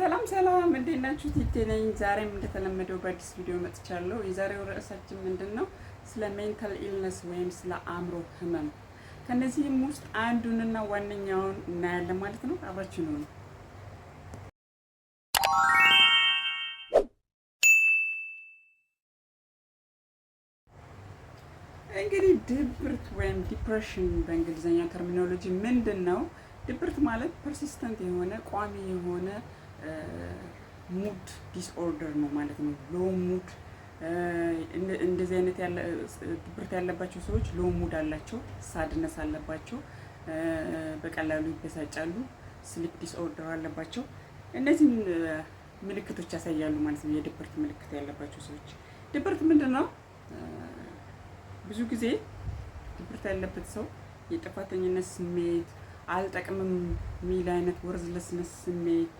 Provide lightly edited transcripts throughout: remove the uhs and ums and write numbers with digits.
ሰላም ሰላም፣ እንዴት ናችሁ? ቲቴ ነኝ። ዛሬም እንደተለመደው በአዲስ ቪዲዮ መጥቻለሁ። የዛሬው ርዕሳችን ምንድነው? ስለ ሜንታል ኢልነስ ወይም ስለ አእምሮ ህመም። ከነዚህም ውስጥ አንዱንና ዋነኛውን እናያለን ማለት ነው። አብራችሁ ነው። እንግዲህ ድብርት ወይም ዲፕሬሽን በእንግሊዝኛ ተርሚኖሎጂ ምንድነው? ድብርት ማለት ፐርሲስተንት የሆነ ቋሚ የሆነ ሙድ ዲስኦርደር ነው ማለት ነው። ሎ ሙድ እንደዚህ አይነት ድብርት ያለባቸው ሰዎች ሎ ሙድ አላቸው፣ ሳድነስ አለባቸው፣ በቀላሉ ይበሳጫሉ፣ ስሊፕ ዲስኦርደር አለባቸው። እነዚህን ምልክቶች ያሳያሉ ማለት ነው። የድብርት ምልክት ያለባቸው ሰዎች ድብርት ምንድነው? ብዙ ጊዜ ድብርት ያለበት ሰው የጥፋተኝነት ስሜት፣ አልጠቅምም የሚል አይነት ወርዝለስነስ ስሜት፣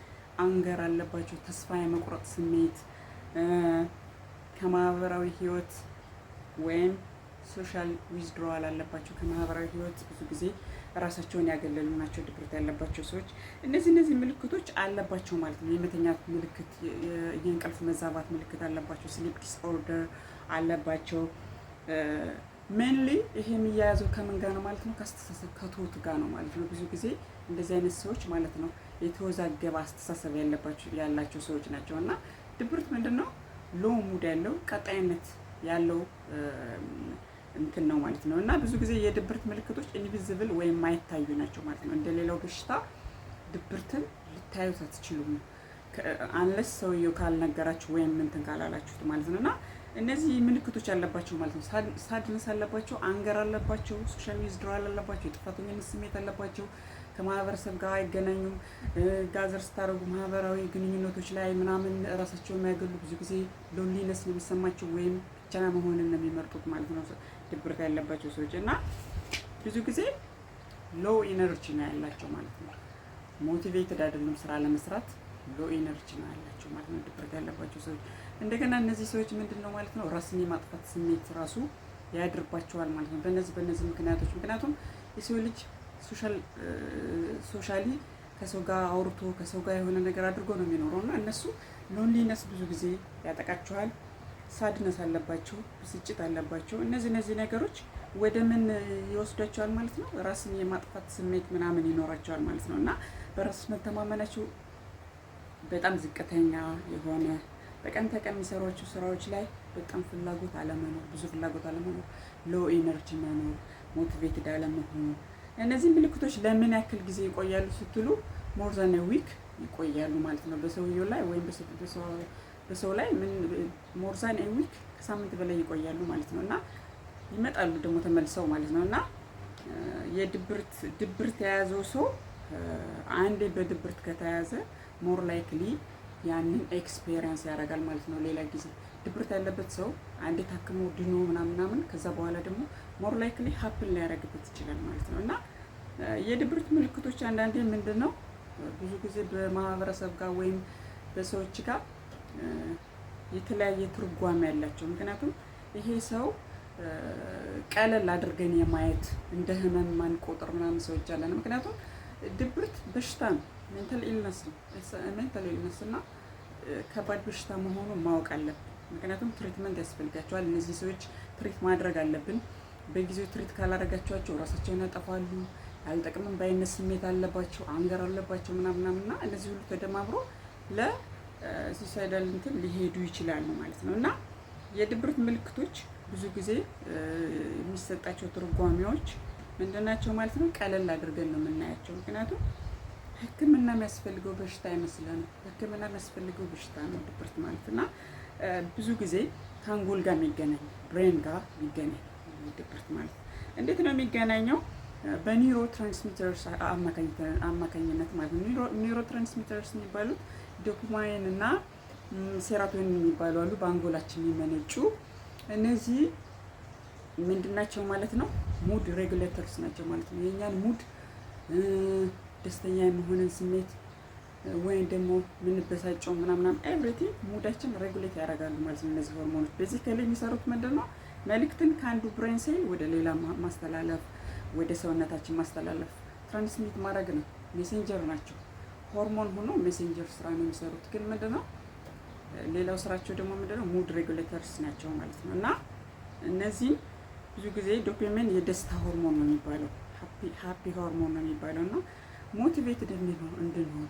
አንገር አለባቸው፣ ተስፋ የመቁረጥ ስሜት፣ ከማህበራዊ ህይወት ወይም ሶሻል ዊዝድሮዋል አለባቸው። ከማህበራዊ ህይወት ብዙ ጊዜ ራሳቸውን ያገለሉ ናቸው ድብርት ያለባቸው ሰዎች። እነዚህ ምልክቶች አለባቸው ማለት ነው። የመተኛት ምልክት፣ የእንቅልፍ መዛባት ምልክት አለባቸው። ስሊፕ ዲስኦርደር አለባቸው። ሜንሊ ይሄ የሚያያዘው ከምን ጋር ነው ማለት ነው? ከአስተሳሰብ ከትሁት ጋር ነው ማለት ነው። ብዙ ጊዜ እንደዚህ አይነት ሰዎች ማለት ነው የተወዛገበ አስተሳሰብ ያላቸው ሰዎች ናቸው። እና ድብርት ምንድነው? ሎ ሙድ ያለው ቀጣይነት ያለው እንትን ነው ማለት ነው። እና ብዙ ጊዜ የድብርት ምልክቶች ኢንቪዚብል ወይም ማይታዩ ናቸው ማለት ነው። እንደሌላው በሽታ ድብርትን ልታዩት አትችሉም አንለስ ሰውየው ካልነገራችሁ ወይም እንትን ካላላችሁት ማለት ነው። እና እነዚህ ምልክቶች አለባቸው ማለት ነው። ሳድነስ አለባቸው፣ አንገር አለባቸው፣ ሶሻል ዊዝድሮዋል አለባቸው፣ የጥፋተኝነት ስሜት አለባቸው፣ ከማህበረሰብ ጋር አይገናኙም። ጋዘር ስታደርጉ ማህበራዊ ግንኙነቶች ላይ ምናምን ራሳቸውን የሚያገሉ ብዙ ጊዜ ሎንሊነስ ነው የሚሰማቸው ወይም ብቻ መሆንን ነው የሚመርጡት ማለት ነው ድብርት ያለባቸው ሰዎች። እና ብዙ ጊዜ ሎው ኢነርጂ ነው ያላቸው ማለት ነው። ሞቲቬትድ አይደሉም ስራ ለመስራት፣ ሎ ኢነርጂ ነው ያላቸው ማለት ነው ድብርት ያለባቸው ሰዎች። እንደገና እነዚህ ሰዎች ምንድነው ማለት ነው ራስን የማጥፋት ስሜት ራሱ ያድርባቸዋል ማለት ነው። በእነዚህ ምክንያቶች ምክንያቱም የሰው ልጅ ሶሻሊ ከሰው ጋር አውርቶ ከሰው ጋር የሆነ ነገር አድርጎ ነው የሚኖረው። እና እነሱ ሎንሊነስ ብዙ ጊዜ ያጠቃቸዋል። ሳድነስ አለባቸው፣ ብስጭት አለባቸው። እነዚህ ነገሮች ወደ ምን ይወስዷቸዋል ማለት ነው? ራስን የማጥፋት ስሜት ምናምን ይኖራቸዋል ማለት ነው። እና በራስ መተማመናቸው በጣም ዝቅተኛ የሆነ በቀን ተቀን የሚሰሯቸው ስራዎች ላይ በጣም ፍላጎት አለመኖር፣ ብዙ ፍላጎት አለመኖር፣ ሎ ኢነርጂ መኖር፣ ሞቲቬትድ አለመሆን። እነዚህ ምልክቶች ለምን ያክል ጊዜ ይቆያሉ ስትሉ ሞር ዛን ዊክ ይቆያሉ ማለት ነው በሰውየው ላይ ወይም በሰው ላይ ሞር ዛን ዊክ ከሳምንት በላይ ይቆያሉ ማለት ነው። እና ይመጣሉ ደግሞ ተመልሰው ማለት ነው። እና ድብርት የያዘው ሰው አንዴ በድብርት ከተያዘ ሞር ላይክሊ ያንን ኤክስፔሪየንስ ያደርጋል ማለት ነው። ሌላ ጊዜ ድብርት ያለበት ሰው አንዴ ታክሞ ድኖ ምናምን ከዛ በኋላ ደግሞ ሞር ላይክሊ ሀፕን ሊያደርግበት ይችላል ማለት ነው። እና የድብርት ምልክቶች አንዳንዴ ምንድነው ብዙ ጊዜ በማህበረሰብ ጋር ወይም በሰዎች ጋር የተለያየ ትርጓሜ ያላቸው። ምክንያቱም ይሄ ሰው ቀለል አድርገን የማየት እንደ ህመም ማንቆጥር ምናምን ሰዎች አለን። ምክንያቱም ድብርት በሽታ ነው፣ ሜንታል ኢልነስ ነው። ሜንታል ኢልነስ እና ከባድ በሽታ መሆኑን ማወቅ አለብን። ምክንያቱም ትሪትመንት ያስፈልጋቸዋል። እነዚህ ሰዎች ትሪት ማድረግ አለብን። በጊዜው ትሪት ካላደረጋቸዋቸው ራሳቸውን ያጠፋሉ። ያልጠቅምም ባይነት ስሜት አለባቸው፣ አንገር አለባቸው ምናምናምና እነዚህ ሁሉ ተደማምሮ ለሱሳይዳል እንትን ሊሄዱ ይችላሉ ማለት ነው። እና የድብርት ምልክቶች ብዙ ጊዜ የሚሰጣቸው ትርጓሜዎች ምንድናቸው ማለት ነው? ቀለል አድርገን ነው የምናያቸው። ምክንያቱም ሕክምና የሚያስፈልገው በሽታ አይመስለንም። ሕክምና የሚያስፈልገው በሽታ ነው ድብርት ማለት። እና ብዙ ጊዜ ከአንጎል ጋር የሚገናኝ ብሬን ጋር የሚገናኝ ድብርት ማለት እንዴት ነው የሚገናኘው? በኒውሮ ትራንስሚተርስ አማካኝነት ማለት ነው። ኒውሮ ትራንስሚተርስ የሚባሉት ዶፓማይን እና ሴራቶኒን የሚባሉ አሉ፣ በአንጎላችን የሚመነጩ። እነዚህ ምንድናቸው ማለት ነው? ሙድ ሬጉሌተርስ ናቸው ማለት ነው። የእኛን ሙድ ደስተኛ የመሆንን ስሜት ወይም ደግሞ ምንበሳጨው ምናምን ኤቭሪቲንግ ሙዳችን ሬጉሌት ያደርጋሉ ማለት ነው። እነዚህ ሆርሞኖች ቤዚካሊ የሚሰሩት ምንድነው? መልእክትን ከአንዱ ብሬን ሴል ወደ ሌላ ማስተላለፍ፣ ወደ ሰውነታችን ማስተላለፍ፣ ትራንስሚት ማድረግ ነው። ሜሴንጀር ናቸው። ሆርሞን ሆኖ ሜሴንጀር ስራ ነው የሚሰሩት። ግን ምንድነው ሌላው ስራቸው ደግሞ ምንድነው ሙድ ሬጉሌተርስ ናቸው ማለት ነው። እና እነዚህም ብዙ ጊዜ ዶፓሚን የደስታ ሆርሞን ነው የሚባለው፣ ሃፒ ሆርሞን ነው የሚባለው እና ሞቲቬትድ እንድንሆን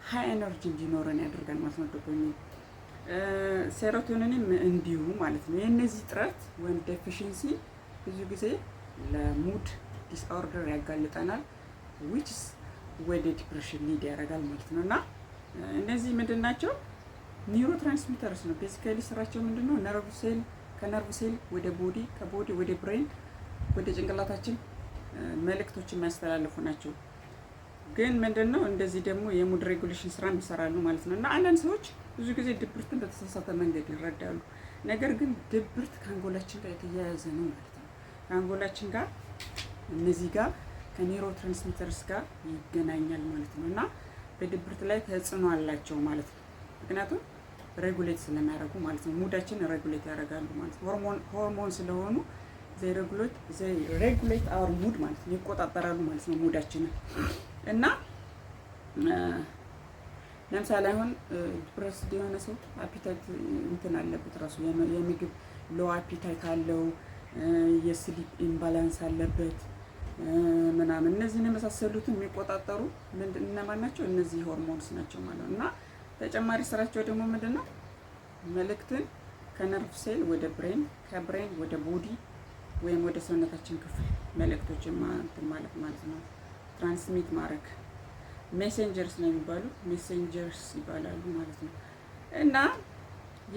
ሃይ ኤነርጂ እንዲኖረን ያደርጋል ማለት ነው ዶፓሚን። ሴሮቶኒንም እንዲሁ ማለት ነው። የእነዚህ ጥረት ወይም ዴፊሽንሲ ብዙ ጊዜ ለሙድ ዲስኦርደር ያጋልጠናል፣ ዊችስ ወደ ዲፕሬሽን ሊድ ያደርጋል ማለት ነው። እና እነዚህ ምንድን ናቸው? ኒውሮ ትራንስሚተርስ ነው። ቤዚካሊ ስራቸው ምንድን ነው? ነርቭ ሴል ከነርቭ ሴል ወደ ቦዲ፣ ከቦዲ ወደ ብሬን፣ ወደ ጭንቅላታችን መልእክቶችን የሚያስተላልፉ ናቸው። ግን ምንድን ነው እንደዚህ ደግሞ የሙድ ሬጉሌሽን ስራ ይሰራሉ ማለት ነው። እና አንዳንድ ሰዎች ብዙ ጊዜ ድብርትን በተሳሳተ መንገድ ይረዳሉ። ነገር ግን ድብርት ከአንጎላችን ጋር የተያያዘ ነው ማለት ነው። ከአንጎላችን ጋር እነዚህ ጋር ከኒውሮ ትራንስሚተርስ ጋር ይገናኛል ማለት ነው። እና በድብርት ላይ ተጽዕኖ አላቸው ማለት ነው። ምክንያቱም ሬጉሌት ስለሚያደርጉ ማለት ነው። ሙዳችን ሬጉሌት ያደርጋሉ ማለት ነው። ሆርሞን ስለሆኑ ሬጉሌት አወር ሙድ ማለት ነው። ይቆጣጠራሉ ማለት ነው ሙዳችንን። እና ለምሳሌ አሁን ዲፕረስድ የሆነ ሰው አፒታይት እንትን አለበት ራሱ የምግብ ሎ አፒታይት አለው፣ የስሊፕ ኢምባላንስ አለበት ምናምን። እነዚህን የመሳሰሉትን የሚቆጣጠሩ እነማን ናቸው? እነዚህ ሆርሞንስ ናቸው ማለት ነው። እና ተጨማሪ ስራቸው ደግሞ ምንድነው? መልእክትን ከነርቭ ሴል ወደ ብሬን፣ ከብሬን ወደ ቦዲ ወይም ወደ ሰውነታችን ክፍል መልእክቶችን ማለት ነው ትራንስሚት ማድረግ። ሜሴንጀርስ ነው የሚባሉ፣ ሜሴንጀርስ ይባላሉ ማለት ነው። እና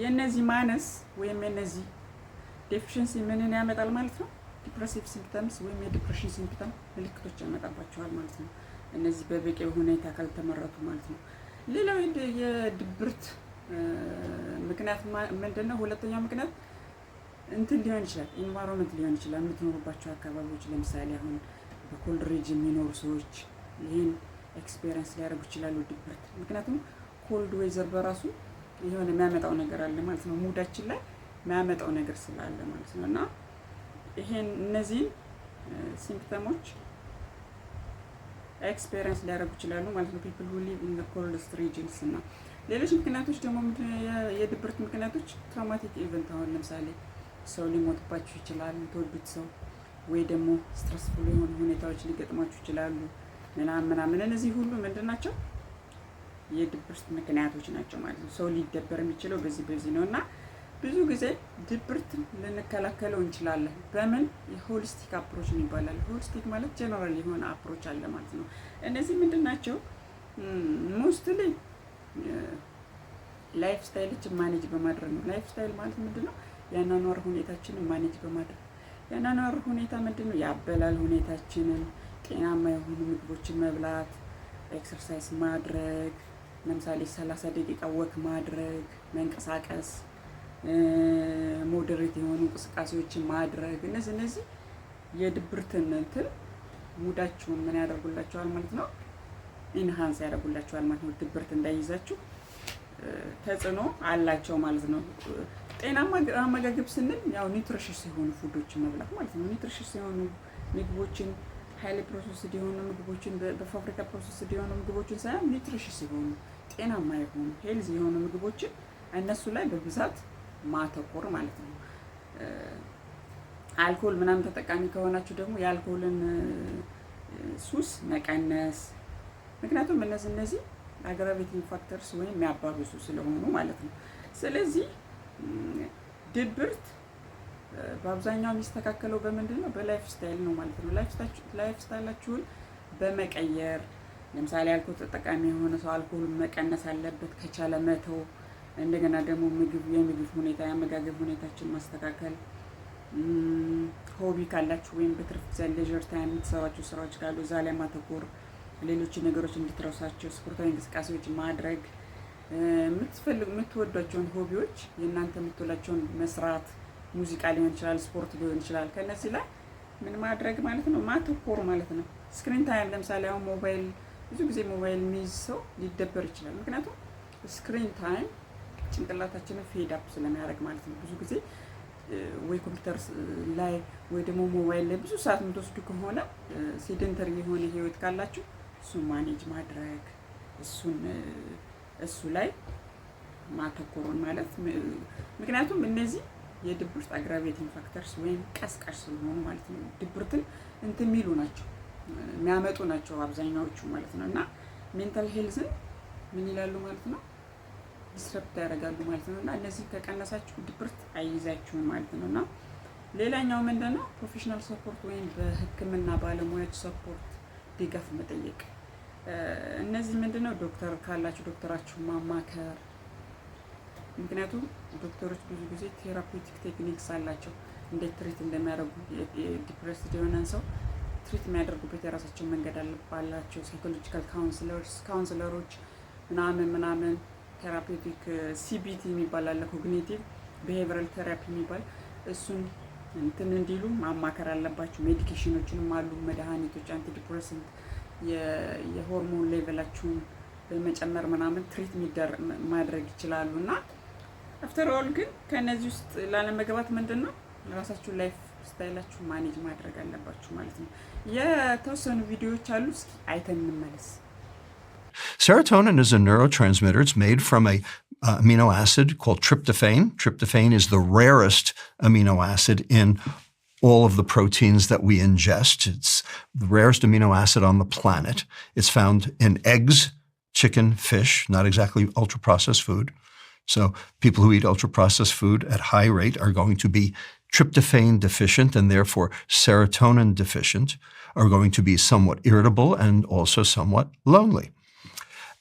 የነዚህ ማነስ ወይም የነዚህ ዴፊሽንሲ ምንን ያመጣል ማለት ነው? ዲፕሬሲቭ ሲምፕተምስ ወይም የዲፕሬሽን ሲምፕተም ምልክቶች ያመጣባቸዋል ማለት ነው። እነዚህ በበቂ ሁኔታ ካልተመረቱ ማለት ነው። ሌላው የድብርት ምክንያት ምንድነው? ሁለተኛው ምክንያት እንትን ሊሆን ይችላል፣ ኢንቫይሮንመንት ሊሆን ይችላል። የምትኖሩባቸው አካባቢዎች፣ ለምሳሌ አሁን በኮልድ ሪጅን የሚኖሩ ሰዎች ይህን ኤክስፔሪንስ ሊያደርጉ ይችላሉ ድብርት። ምክንያቱም ኮልድ ዌዘር በራሱ የሆነ የሚያመጣው ነገር አለ ማለት ነው፣ ሙዳችን ላይ የሚያመጣው ነገር ስላለ ማለት ነው። እና ይሄን እነዚህን ሲምፕተሞች ኤክስፔሪንስ ሊያደርጉ ይችላሉ ማለት ነው ፒፕል ሁ ሊቭ ኢን ዘ ኮልደስት ሪጅንስ። እና ሌሎች ምክንያቶች ደግሞ የድብርት ምክንያቶች ትራውማቲክ ኢቨንት፣ አሁን ለምሳሌ ሰው ሊሞትባችሁ ይችላል፣ የምትወዱት ሰው፣ ወይ ደግሞ ስትረስፉል የሆኑ ሁኔታዎች ሊገጥማችሁ ይችላሉ ምናምን። እነዚህ ሁሉ ምንድን ናቸው? የድብርት ምክንያቶች ናቸው ማለት ነው። ሰው ሊደበር የሚችለው በዚህ ነው። እና ብዙ ጊዜ ድብርት ልንከላከለው እንችላለን። በምን? የሆሊስቲክ አፕሮች ይባላል። ሆሊስቲክ ማለት ጀነራል የሆነ አፕሮች አለ ማለት ነው። እነዚህ ምንድን ናቸው? ሞስትሊ ላይፍ ስታይሎችን ማኔጅ በማድረግ ነው። ላይፍ ስታይል ማለት ምንድን ነው? የአኗኗር ሁኔታችንን ማኔጅ በማድረግ። የአኗኗር ሁኔታ ምንድን ነው? የአበላል ሁኔታችንን፣ ጤናማ የሆኑ ምግቦችን መብላት፣ ኤክሰርሳይዝ ማድረግ፣ ለምሳሌ 30 ደቂቃ ወክ ማድረግ፣ መንቀሳቀስ፣ ሞዴሬት የሆኑ እንቅስቃሴዎችን ማድረግ። እነዚህ የድብርትን እንትን ሙዳችሁን ምን ያደርጉላችኋል ማለት ነው? ኢንሃንስ ያደርጉላችኋል ማለት ነው። ድብርት እንዳይይዛችሁ ተጽዕኖ አላቸው ማለት ነው። ጤናማ አመጋገብ ስንል ያው ኒውትሪሽስ የሆኑ ፉዶችን መብላት ማለት ነው። ኒውትሪሽስ የሆኑ ምግቦችን፣ ሃይሊ ፕሮሰስድ የሆኑ ምግቦችን፣ በፋብሪካ ፕሮሰስድ የሆኑ ምግቦችን ሳይሆን ኒውትሪሽስ የሆኑ ጤናማ የሆኑ ሄልዝ የሆኑ ምግቦችን እነሱ ላይ በብዛት ማተኮር ማለት ነው። አልኮል ምናምን ተጠቃሚ ከሆናችሁ ደግሞ የአልኮልን ሱስ መቀነስ። ምክንያቱም እነዚህ አግራቬቲንግ ፋክተርስ ወይም የሚያባብሱ ስለሆኑ ማለት ነው። ስለዚህ ድብርት በአብዛኛው የሚስተካከለው በምንድን ነው? በላይፍ ስታይል ነው ማለት ነው። ላይፍ ስታይላችሁን በመቀየር ለምሳሌ አልኮል ተጠቃሚ የሆነ ሰው አልኮል መቀነስ አለበት ከቻለ መተው። እንደገና ደግሞ የምግብ ሁኔታ፣ የአመጋገብ ሁኔታችን ማስተካከል። ሆቢ ካላችሁ ወይም በትርፍ ጊዜ ሌዥር ታይም የምትሰሯቸው ስራዎች ካሉ እዛ ላይ ማተኮር። ሌሎች ነገሮች እንድትረሷቸው ስፖርታዊ እንቅስቃሴዎች ማድረግ። የምትወዷቸውን ሆቢዎች የእናንተ የምትወላቸውን መስራት፣ ሙዚቃ ሊሆን ይችላል፣ ስፖርት ሊሆን ይችላል። ከነዚህ ላይ ምን ማድረግ ማለት ነው? ማተኮር ማለት ነው። ስክሪን ታይም ለምሳሌ አሁን ሞባይል፣ ብዙ ጊዜ ሞባይል የሚይዝ ሰው ሊደበር ይችላል። ምክንያቱም ስክሪን ታይም ጭንቅላታችንን ፌድ አፕ ስለሚያደርግ ማለት ነው። ብዙ ጊዜ ወይ ኮምፒውተር ላይ ወይ ደግሞ ሞባይል ላይ ብዙ ሰዓት የምትወስዱ ከሆነ ሴደንተሪ የሆነ ህይወት ካላችሁ እሱ ማኔጅ ማድረግ፣ እሱ ላይ ማተኮሩን ማለት ምክንያቱም እነዚህ የድብርት አግራቬቲንግ ፋክተርስ ወይም ቀስቃሽ ስለሆኑ ማለት ነው። ድብርትን እንትን የሚሉ ናቸው የሚያመጡ ናቸው አብዛኛዎቹ ማለት ነው። እና ሜንታል ሄልዝን ምን ይላሉ ማለት ነው ዲስረፕት ያደርጋሉ ማለት ነው። እና እነዚህ ከቀነሳችሁ ድብርት አይይዛችሁም ማለት ነው። እና ሌላኛው ምንድነው ፕሮፌሽናል ሰፖርት ወይም በሕክምና ባለሙያዎች ሰፖርት ድጋፍ መጠየቅ። እነዚህ ምንድነው ዶክተር ካላችሁ ዶክተራችሁ ማማከር። ምክንያቱም ዶክተሮች ብዙ ጊዜ ቴራፒውቲክ ቴክኒክስ አላቸው እንዴት ትሪት እንደሚያደርጉ ዲፕሬስድ የሆነን ሰው ትሪት የሚያደርጉበት የራሳቸው መንገድ አላቸው። ሳይኮሎጂካል ካውንስለሮች ምናምን ቴራፒውቲክ ሲቢቲ የሚባል አለ፣ ኮግኒቲቭ ቢሄቪራል ቴራፒ የሚባል እሱን እንትን እንዲሉ ማማከር አለባቸው። ሜዲኬሽኖችንም አሉ መድኃኒቶች አንቲ ዲፕሬሰንት የሆርሞን ሌቨላችሁን በመጨመር ምናምን ትሪት ማድረግ ይችላሉ። እና አፍተር ኦል ግን ከነዚህ ውስጥ ላለመግባት ምንድነው ራሳችሁ ላይፍ ስታይላችሁ ማኔጅ ማድረግ አለባችሁ ማለት ነው። የተወሰኑ ቪዲዮዎች አሉ፣ እስኪ አይተን እንመለስ። Serotonin is a neurotransmitter. It's made from a amino acid called tryptophan. Tryptophan is the rarest amino acid in all of the proteins that we ingest. It's the rarest amino acid on the planet. It's found in eggs, chicken, fish, not exactly ultra-processed food. So people who eat ultra-processed food at high rate are going to be tryptophan deficient and therefore serotonin deficient, are going to be somewhat irritable and also somewhat lonely.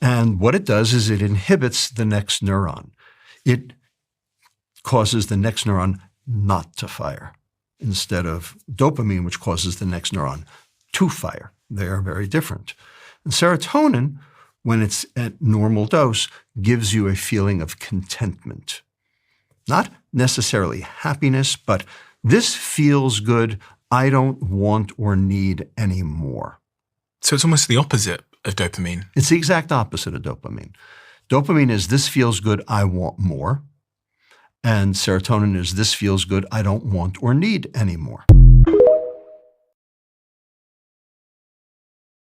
And what it does is it inhibits the next neuron. It causes the next neuron not to fire instead of dopamine, which causes the next neuron to fire. They are very different. And serotonin, when it's at normal dose, gives you a feeling of contentment. Not necessarily happiness, but this feels good. I don't want or need any more. So it's almost the opposite of dopamine. It's the exact opposite of dopamine. Dopamine is this feels good, I want more. And serotonin is this feels good, I don't want or need any more.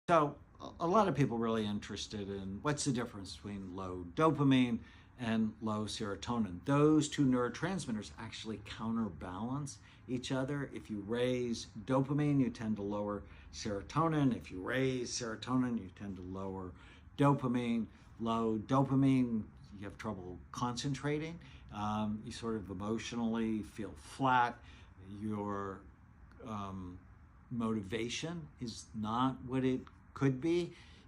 So a lot of people really interested in what's the difference between low dopamine and low serotonin. Those two neurotransmitters actually counterbalance each other. If you raise dopamine, you tend to lower serotonin. If you raise serotonin, you tend to lower dopamine. Low dopamine, you have trouble concentrating. You sort of emotionally feel flat. Your motivation is not what it could be.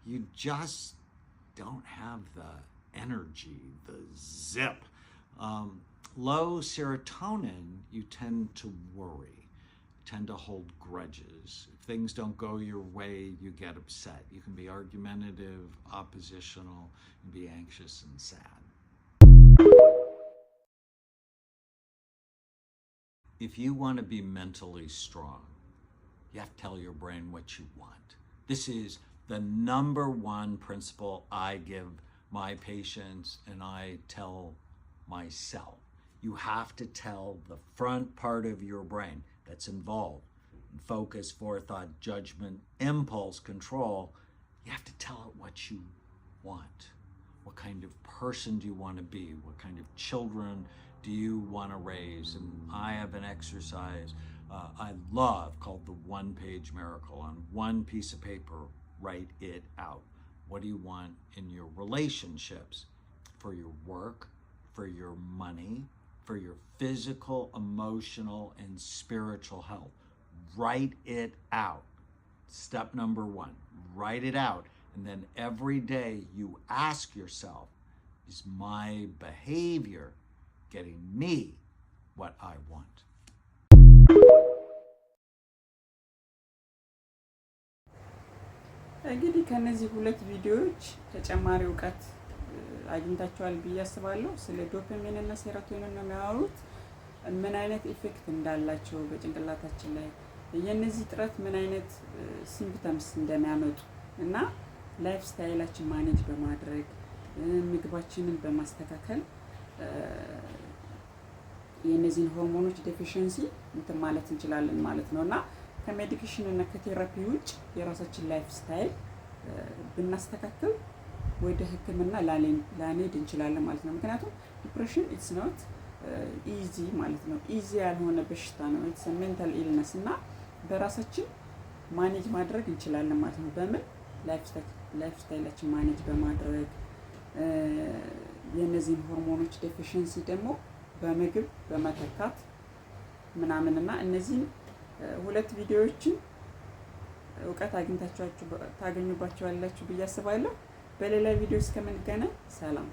You just don't have the energy, the zip. Low serotonin, you tend to worry, tend to hold grudges. If things don't go your way, you get upset. You can be argumentative, oppositional, and be anxious and sad. If you want to be mentally strong, you have to tell your brain what you want. This is the number one principle I give my patients and I tell myself. You have to tell the front part of your brain that's involved in focus, forethought, judgment, impulse control. You have to tell it what you want. What kind of person do you want to be? What kind of children do you want to raise? And I have an exercise I love called the one-page miracle. On one piece of paper, write it out. What do you want in your relationships, for your work, for your money, for your physical, emotional, and spiritual health? Write it out. Step number one, write it out. And then every day you ask yourself, is my behavior getting me what I want? እንግዲህ ከነዚህ ሁለት ቪዲዮዎች ተጨማሪ እውቀት አግኝታችኋል ብዬ አስባለሁ። ስለ ዶፓሚን እና ሴሮቶኒን ነው የሚያወሩት። ምን አይነት ኢፌክት እንዳላቸው በጭንቅላታችን ላይ የነዚህ ጥረት ምን አይነት ሲምፕተምስ እንደሚያመጡ እና ላይፍ ስታይላችን ማኔጅ በማድረግ ምግባችንን በማስተካከል የነዚህን ሆርሞኖች ዴፊሺየንሲ እንትን ማለት እንችላለን ማለት ነውና ከሜዲኬሽን እና ከቴራፒ ውጭ የራሳችን ላይፍ ስታይል ብናስተካክል ወደ ህክምና ላንሄድ እንችላለን ማለት ነው። ምክንያቱም ዲፕሬሽን ኢትስ ኖት ኢዚ ማለት ነው። ኢዚ ያልሆነ በሽታ ነው። ኢትስ ሜንታል ኢልነስ እና በራሳችን ማኔጅ ማድረግ እንችላለን ማለት ነው። በምን ላይፍ ስታይላችን ማኔጅ በማድረግ የነዚህን ሆርሞኖች ዴፊሽንሲ ደግሞ በምግብ በመተካት ምናምንና እነዚህን ሁለት ቪዲዮዎችን እውቀት ታገኙባቸዋላችሁ ብዬ አስባለሁ። በሌላ ቪዲዮ እስከምንገናኝ ሰላም።